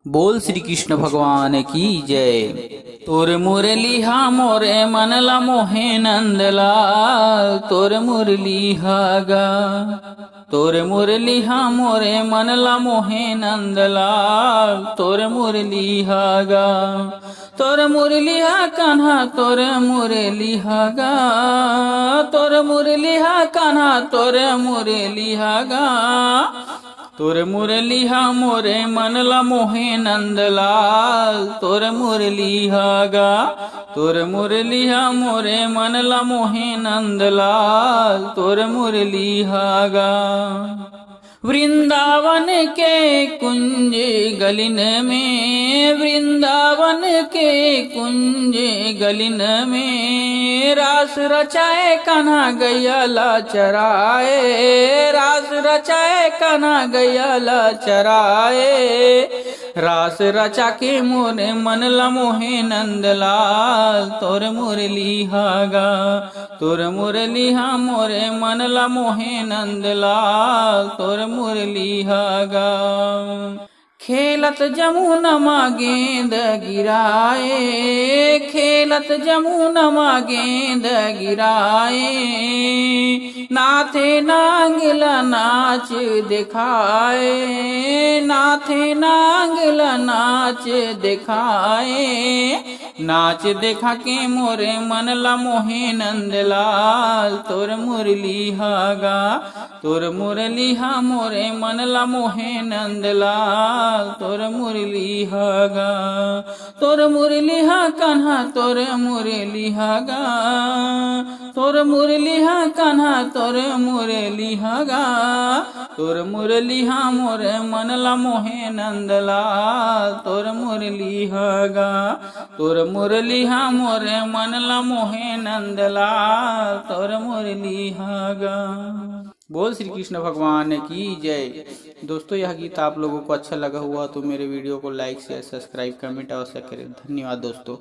बोल श्री कृष्ण भगवान की जय। तोर मुरलिहा मोरे मनला मोहे नंदलाल तोर मुरलिहा गा। तोर मुरलिहा मोरे मनला मोहे नंदलाल तोर मुरलिहा गा। तोर मुरलिहा कान्हा तोर मुरलिहा गा। तोर मुरलिहा कान्हा तोर मुरलिहा गा। तोर मुरलिहा मोरे मनला मोहे नंदलाल तोर मुरलिहा गा। तोर मुरलिहा मोरे मनला मोहे नंदलाल तोर मुरलिहा गा। वृंदावन के कुंज गलिन में, वृंदावन के कुंज गलिन में रास रचाए कान्हा गैया चराए। रास रचाए कान्हा गैया चराए। रास रचा के मोरे मनला मोहे नंदलाल तोर मुरलिहा गा। तोर मुरलिहा मोरे मनला मोहे नंदलाल तोर मुरलिहा गा। खेलत जमुनमा गेंद गिराए। खेलत जमुनमा गेंद गिराए। नाथे नांगला नाच दिखाए। नाथे नांगला नाच दिखाए। नाच देखा के मोरे मनला मोहे नंदलाल तोर मुरलिहा गा। तोर मुरलिहा मोरे मनला मोहे नंदलाल तोर मुरलिहा गा। तोर मुरलिहा कान्हा तोर मुरलिहा गा। तोर मुरलिहा कान्हा तोर मुरलिहा गा। तोर मुरलिहा मोरे मनला मोहे नंदलाल तोर मुरलिहा गा। तोर मुरलिहा मोरे मनला मोहे नंदलाल तोर मुरलिहा गा। बोल श्री कृष्ण भगवान की जय। दोस्तों, यह गीत आप लोगों को अच्छा लगा हुआ तो मेरे वीडियो को लाइक शेयर सब्सक्राइब कमेंट अवश्य करें। धन्यवाद दोस्तों।